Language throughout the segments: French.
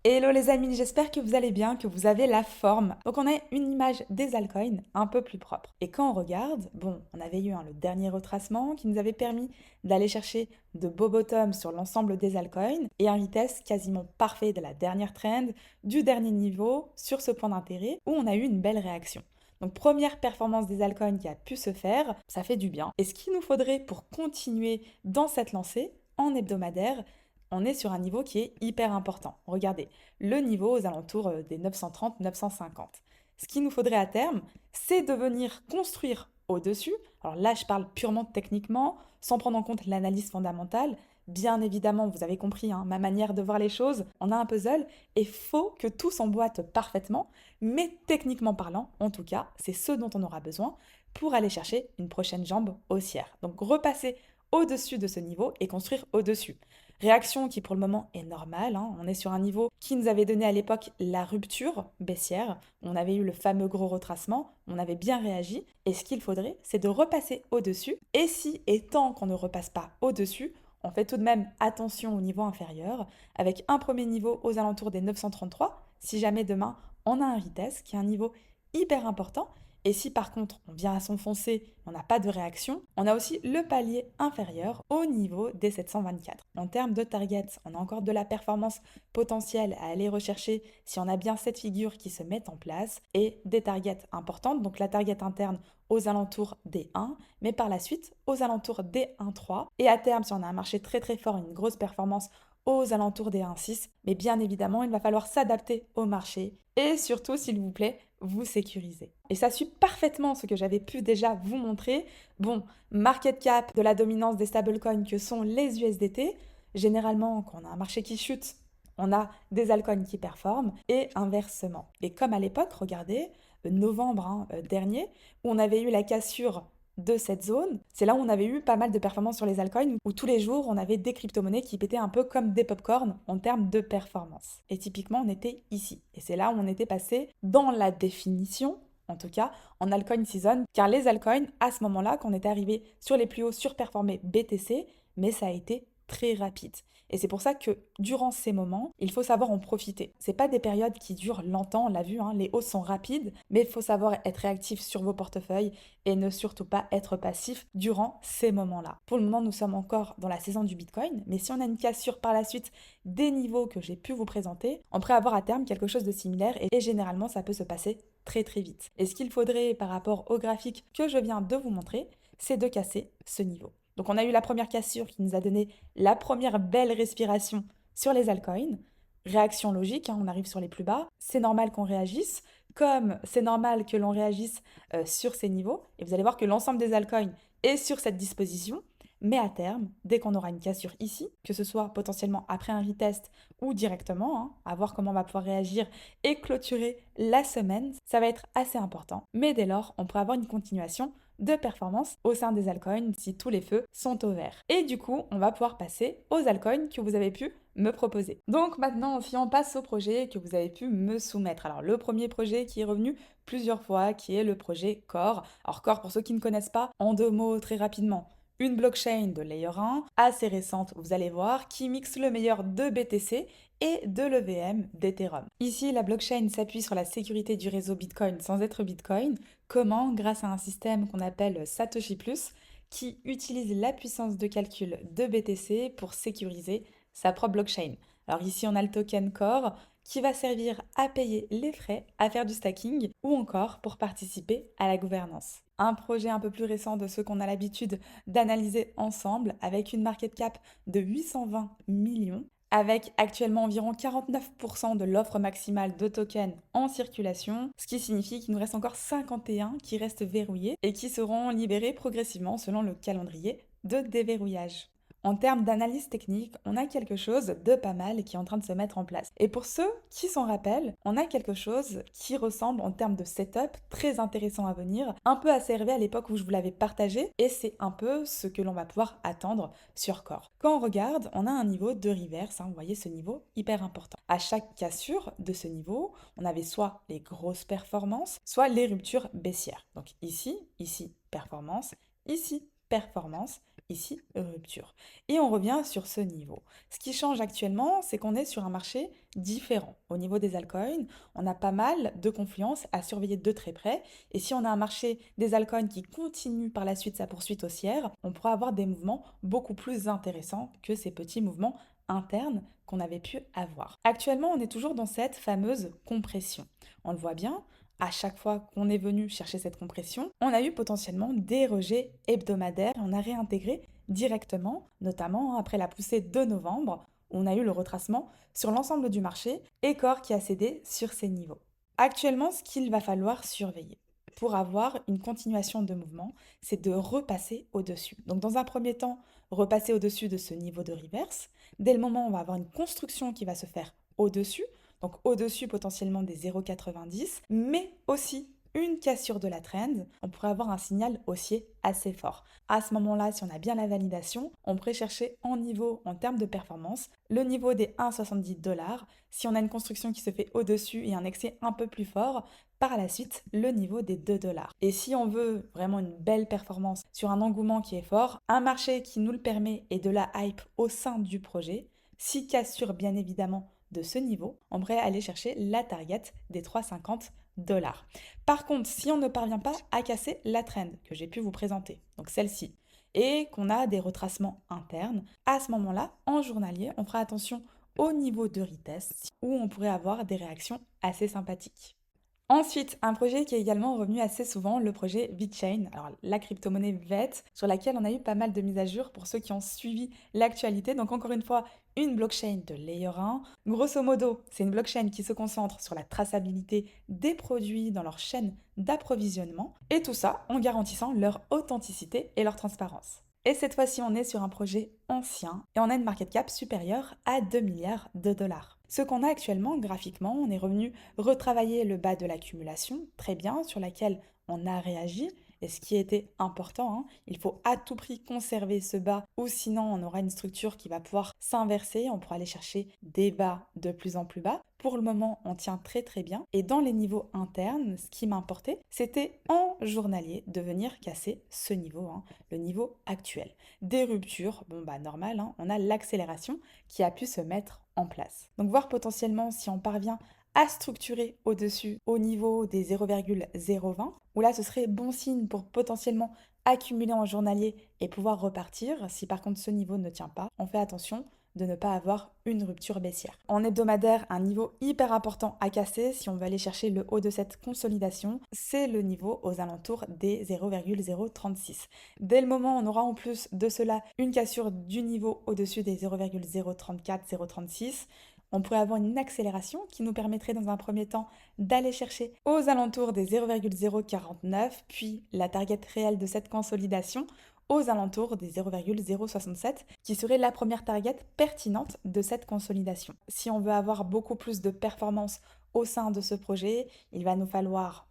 Hello les amis, j'espère que vous allez bien, que vous avez la forme. Donc on a une image des altcoins un peu plus propre. Et quand on regarde, bon, on avait eu le dernier retracement qui nous avait permis d'aller chercher de beaux bottoms sur l'ensemble des altcoins et un retest quasiment parfait de la dernière trend, du dernier niveau sur ce point d'intérêt où on a eu une belle réaction. Donc première performance des altcoins qui a pu se faire, ça fait du bien. Et ce qu'il nous faudrait pour continuer dans cette lancée en hebdomadaire, on est sur un niveau qui est hyper important. Regardez, le niveau aux alentours des 930-950. Ce qu'il nous faudrait à terme, c'est de venir construire au-dessus. Alors là, je parle purement techniquement, sans prendre en compte l'analyse fondamentale. Bien évidemment, vous avez compris ma manière de voir les choses. On a un puzzle et faut que tout s'emboîte parfaitement. Mais techniquement parlant, en tout cas, c'est ce dont on aura besoin pour aller chercher une prochaine jambe haussière. Donc repasser au-dessus de ce niveau et construire au-dessus. Réaction qui pour le moment est normale, on est sur un niveau qui nous avait donné à l'époque la rupture baissière, on avait eu le fameux gros retracement, on avait bien réagi, et ce qu'il faudrait, c'est de repasser au-dessus, et si et tant qu'on ne repasse pas au-dessus, on fait tout de même attention au niveau inférieur, avec un premier niveau aux alentours des 933, si jamais demain on a un retest qui est un niveau hyper important, et si par contre on vient à s'enfoncer, on n'a pas de réaction, on a aussi le palier inférieur au niveau des 724. En termes de target, on a encore de la performance potentielle à aller rechercher si on a bien cette figure qui se met en place et des targets importantes, donc la target interne aux alentours des 1, mais par la suite aux alentours des 1,3. Et à terme, si on a un marché très très fort, une grosse performance aux alentours des 1,6, mais bien évidemment, il va falloir s'adapter au marché et surtout, s'il vous plaît, vous sécuriser. Et ça suit parfaitement ce que j'avais pu déjà vous montrer. Bon, market cap de la dominance des stablecoins que sont les USDT. Généralement, quand on a un marché qui chute, on a des altcoins qui performent et inversement. Et comme à l'époque, regardez, novembre dernier, où on avait eu la cassure de cette zone, c'est là où on avait eu pas mal de performances sur les altcoins, où tous les jours on avait des crypto-monnaies qui pétaient un peu comme des pop-corn en termes de performance. Et typiquement, on était ici. Et c'est là où on était passé dans la définition, en tout cas en altcoin season, car les altcoins, à ce moment-là, quand on était arrivé sur les plus hauts surperformés BTC, mais ça a été très rapide. Et c'est pour ça que durant ces moments, il faut savoir en profiter. C'est pas des périodes qui durent longtemps, on l'a vu, les hausses sont rapides, mais il faut savoir être réactif sur vos portefeuilles et ne surtout pas être passif durant ces moments-là. Pour le moment, nous sommes encore dans la saison du Bitcoin, mais si on a une cassure par la suite des niveaux que j'ai pu vous présenter, on pourrait avoir à terme quelque chose de similaire et généralement ça peut se passer très très vite. Et ce qu'il faudrait par rapport au graphique que je viens de vous montrer, c'est de casser ce niveau. Donc on a eu la première cassure qui nous a donné la première belle respiration sur les altcoins. Réaction logique, on arrive sur les plus bas. C'est normal qu'on réagisse, comme c'est normal que l'on réagisse sur ces niveaux. Et vous allez voir que l'ensemble des altcoins est sur cette disposition. Mais à terme, dès qu'on aura une cassure ici, que ce soit potentiellement après un retest ou directement, à voir comment on va pouvoir réagir et clôturer la semaine, ça va être assez important. Mais dès lors, on pourra avoir une continuation de performance au sein des altcoins si tous les feux sont au vert. Et du coup, on va pouvoir passer aux altcoins que vous avez pu me proposer. Donc maintenant, si on passe au projet que vous avez pu me soumettre. Alors le premier projet qui est revenu plusieurs fois, qui est le projet Core. Alors Core, pour ceux qui ne connaissent pas, en deux mots très rapidement, une blockchain de Layer 1, assez récente, vous allez voir, qui mixe le meilleur de BTC et de l'EVM d'Ethereum. Ici, la blockchain s'appuie sur la sécurité du réseau Bitcoin sans être Bitcoin. Comment? Grâce à un système qu'on appelle Satoshi Plus, qui utilise la puissance de calcul de BTC pour sécuriser sa propre blockchain. Alors ici, on a le token Core qui va servir à payer les frais, à faire du stacking ou encore pour participer à la gouvernance. Un projet un peu plus récent de ceux qu'on a l'habitude d'analyser ensemble avec une market cap de 820 millions, avec actuellement environ 49% de l'offre maximale de tokens en circulation, ce qui signifie qu'il nous reste encore 51 qui restent verrouillés et qui seront libérés progressivement selon le calendrier de déverrouillage. En termes d'analyse technique, on a quelque chose de pas mal qui est en train de se mettre en place. Et pour ceux qui s'en rappellent, on a quelque chose qui ressemble en termes de setup très intéressant à venir, un peu asservé à l'époque où je vous l'avais partagé, et c'est un peu ce que l'on va pouvoir attendre sur Core. Quand on regarde, on a un niveau de reverse, vous voyez ce niveau hyper important. À chaque cassure de ce niveau, on avait soit les grosses performances, soit les ruptures baissières. Donc ici, performance, ici, performance, ici, rupture. Et on revient sur ce niveau. Ce qui change actuellement, c'est qu'on est sur un marché différent. Au niveau des altcoins, on a pas mal de confluences à surveiller de très près. Et si on a un marché des altcoins qui continue par la suite sa poursuite haussière, on pourra avoir des mouvements beaucoup plus intéressants que ces petits mouvements internes qu'on avait pu avoir. Actuellement, on est toujours dans cette fameuse compression. On le voit bien, à chaque fois qu'on est venu chercher cette compression, on a eu potentiellement des rejets hebdomadaires et on a réintégré directement, notamment après la poussée de novembre, où on a eu le retracement sur l'ensemble du marché et corps qui a cédé sur ces niveaux. Actuellement, ce qu'il va falloir surveiller pour avoir une continuation de mouvement, c'est de repasser au-dessus. Donc dans un premier temps, repasser au-dessus de ce niveau de reverse. Dès le moment où on va avoir une construction qui va se faire au-dessus, donc au-dessus potentiellement des 0,90, mais aussi une cassure de la trend, on pourrait avoir un signal haussier assez fort. À ce moment-là, si on a bien la validation, on pourrait chercher en niveau, en termes de performance, le niveau des 1,70 $. Si on a une construction qui se fait au-dessus et un excès un peu plus fort, par la suite, le niveau des 2 $. Et si on veut vraiment une belle performance sur un engouement qui est fort, un marché qui nous le permet et de la hype au sein du projet, si cassure bien évidemment de ce niveau, on pourrait aller chercher la target des 3,50 $. Par contre, si on ne parvient pas à casser la trend que j'ai pu vous présenter, donc celle-ci, et qu'on a des retracements internes, à ce moment-là, en journalier, on fera attention au niveau de retest où on pourrait avoir des réactions assez sympathiques. Ensuite, un projet qui est également revenu assez souvent, le projet VeChain, alors la crypto-monnaie VET, sur laquelle on a eu pas mal de mises à jour pour ceux qui ont suivi l'actualité. Donc encore une fois, une blockchain de Layer 1. Grosso modo, c'est une blockchain qui se concentre sur la traçabilité des produits dans leur chaîne d'approvisionnement, et tout ça en garantissant leur authenticité et leur transparence. Et cette fois-ci, on est sur un projet ancien et on a une market cap supérieure à 2 milliards de dollars. Ce qu'on a actuellement, graphiquement, on est revenu retravailler le bas de l'accumulation, très bien, sur laquelle on a réagi. Et ce qui était important, hein, il faut à tout prix conserver ce bas, ou sinon on aura une structure qui va pouvoir s'inverser, on pourra aller chercher des bas de plus en plus bas. Pour le moment, on tient très très bien. Et dans les niveaux internes, ce qui m'importait, c'était en journalier de venir casser ce niveau, hein, le niveau actuel. Des ruptures, bon bah normal, hein, on a l'accélération qui a pu se mettre en place. Donc voir potentiellement si on parvient à structurer au-dessus au niveau des 0,020, où là ce serait bon signe pour potentiellement accumuler en journalier et pouvoir repartir. Si par contre ce niveau ne tient pas, on fait attention de ne pas avoir une rupture baissière. En hebdomadaire, un niveau hyper important à casser si on veut aller chercher le haut de cette consolidation, c'est le niveau aux alentours des 0,036. Dès le moment où on aura en plus de cela une cassure du niveau au-dessus des 0,034, 0,36, on pourrait avoir une accélération qui nous permettrait dans un premier temps d'aller chercher aux alentours des 0,049, puis la target réelle de cette consolidation aux alentours des 0,067, qui serait la première target pertinente de cette consolidation. Si on veut avoir beaucoup plus de performance au sein de ce projet, il va nous falloir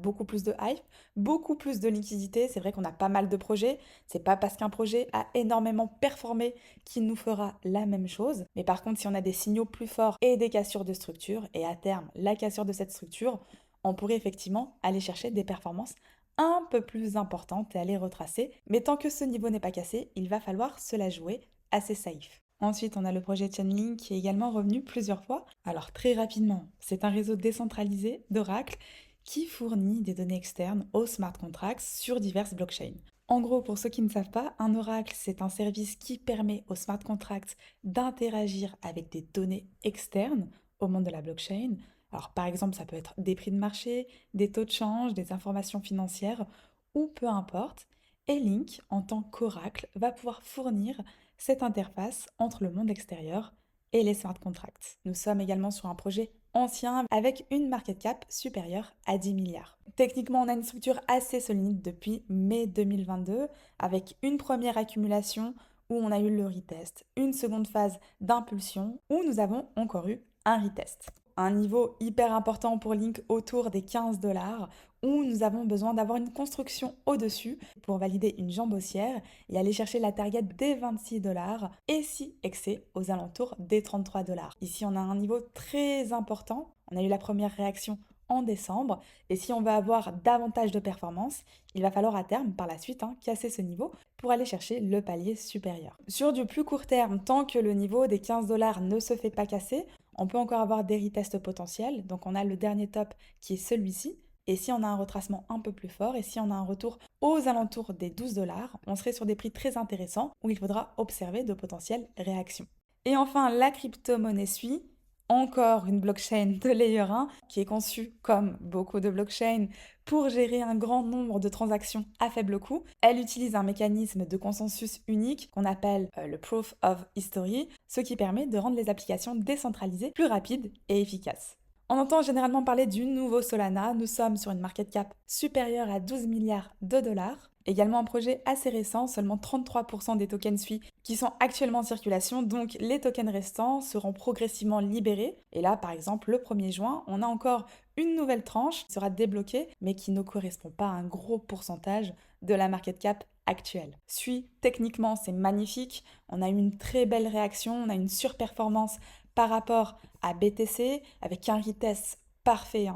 beaucoup plus de hype, beaucoup plus de liquidité. C'est vrai qu'on a pas mal de projets. C'est pas parce qu'un projet a énormément performé qu'il nous fera la même chose. Mais par contre, si on a des signaux plus forts et des cassures de structure, et à terme, la cassure de cette structure, on pourrait effectivement aller chercher des performances un peu plus importantes et aller retracer. Mais tant que ce niveau n'est pas cassé, il va falloir se la jouer assez safe. Ensuite, on a le projet Chainlink qui est également revenu plusieurs fois. Alors très rapidement, c'est un réseau décentralisé d'Oracle qui fournit des données externes aux smart contracts sur diverses blockchains. En gros, pour ceux qui ne savent pas, un oracle, c'est un service qui permet aux smart contracts d'interagir avec des données externes au monde de la blockchain. Alors par exemple, ça peut être des prix de marché, des taux de change, des informations financières ou peu importe. Et Link, en tant qu'oracle, va pouvoir fournir cette interface entre le monde extérieur et les smart contracts. Nous sommes également sur un projet ancien avec une market cap supérieure à 10 milliards. Techniquement, on a une structure assez solide depuis mai 2022 avec une première accumulation où on a eu le retest, une seconde phase d'impulsion où nous avons encore eu un retest. Un niveau hyper important pour Link autour des 15 $, où nous avons besoin d'avoir une construction au-dessus pour valider une jambe haussière et aller chercher la target des 26 $, et si excès aux alentours des 33 $. Ici, on a un niveau très important. On a eu la première réaction en décembre. Et si on veut avoir davantage de performance, il va falloir à terme, par la suite, casser ce niveau pour aller chercher le palier supérieur. Sur du plus court terme, tant que le niveau des 15 dollars ne se fait pas casser, on peut encore avoir des retests potentiels. Donc on a le dernier top qui est celui-ci. Et si on a un retracement un peu plus fort, et si on a un retour aux alentours des 12 dollars, on serait sur des prix très intéressants où il faudra observer de potentielles réactions. Et enfin, la crypto-monnaie suit. Encore une blockchain de Layer 1 qui est conçue, comme beaucoup de blockchains, pour gérer un grand nombre de transactions à faible coût. Elle utilise un mécanisme de consensus unique qu'on appelle le Proof of History, ce qui permet de rendre les applications décentralisées plus rapides et efficaces. On entend généralement parler du nouveau Solana. Nous sommes sur une market cap supérieure à 12 milliards de dollars. Également un projet assez récent, seulement 33% des tokens SUI qui sont actuellement en circulation, donc les tokens restants seront progressivement libérés. Et là, par exemple, le 1er juin, on a encore une nouvelle tranche qui sera débloquée, mais qui ne correspond pas à un gros pourcentage de la market cap actuelle. SUI, techniquement, c'est magnifique. On a eu une très belle réaction, on a une surperformance par rapport à BTC avec un retest parfait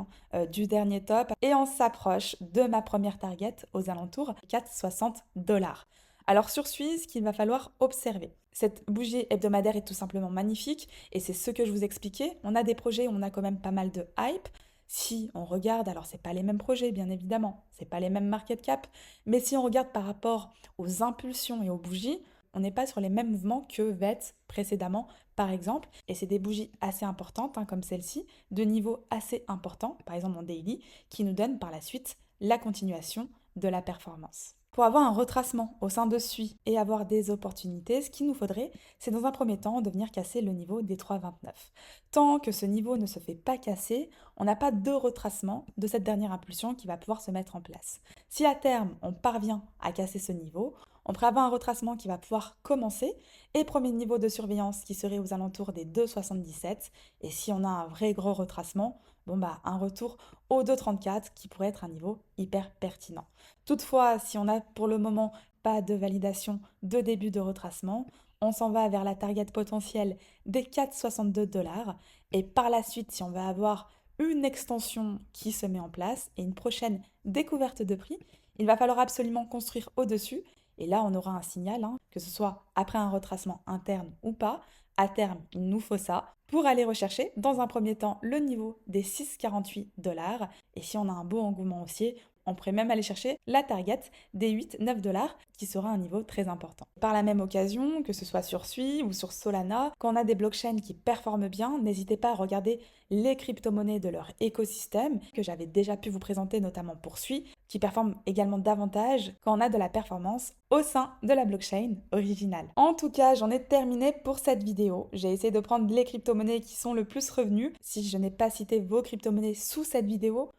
du dernier top et on s'approche de ma première target aux alentours de 4,60 dollars. Alors sur Suisse, qu'il va falloir observer. Cette bougie hebdomadaire est tout simplement magnifique et c'est ce que je vous expliquais. On a des projets où on a quand même pas mal de hype. Si on regarde, alors c'est pas les mêmes projets bien évidemment, c'est pas les mêmes market cap, mais si on regarde par rapport aux impulsions et aux bougies, on n'est pas sur les mêmes mouvements que VET précédemment, par exemple. Et c'est des bougies assez importantes, comme celle-ci, de niveau assez important, par exemple en daily, qui nous donnent par la suite la continuation de la performance. Pour avoir un retracement au sein de SUI et avoir des opportunités, ce qu'il nous faudrait, c'est dans un premier temps de venir casser le niveau des 3,29. Tant que ce niveau ne se fait pas casser, on n'a pas de retracement de cette dernière impulsion qui va pouvoir se mettre en place. Si à terme, on parvient à casser ce niveau, on pourrait avoir un retracement qui va pouvoir commencer et premier niveau de surveillance qui serait aux alentours des 2,77. Et si on a un vrai gros retracement, un retour au 2,34 qui pourrait être un niveau hyper pertinent. Toutefois, si on n'a pour le moment pas de validation de début de retracement, on s'en va vers la target potentielle des 4,62 dollars. Et par la suite, si on va avoir une extension qui se met en place et une prochaine découverte de prix, il va falloir absolument construire au-dessus. Et là, on aura un signal, que ce soit après un retracement interne ou pas. À terme, il nous faut ça pour aller rechercher dans un premier temps le niveau des 6,48 dollars. Et si on a un beau engouement haussier, on pourrait même aller chercher la target des 8-9 dollars qui sera un niveau très important. Par la même occasion, que ce soit sur SUI ou sur Solana, quand on a des blockchains qui performent bien, n'hésitez pas à regarder les crypto-monnaies de leur écosystème que j'avais déjà pu vous présenter notamment pour SUI, qui performent également davantage quand on a de la performance au sein de la blockchain originale. En tout cas, j'en ai terminé pour cette vidéo. J'ai essayé de prendre les crypto-monnaies qui sont le plus revenues. Si je n'ai pas cité vos crypto-monnaies sous cette vidéo,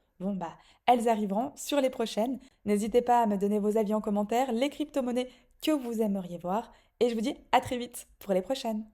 elles arriveront sur les prochaines. N'hésitez pas à me donner vos avis en commentaire, les crypto-monnaies que vous aimeriez voir. Et je vous dis à très vite pour les prochaines.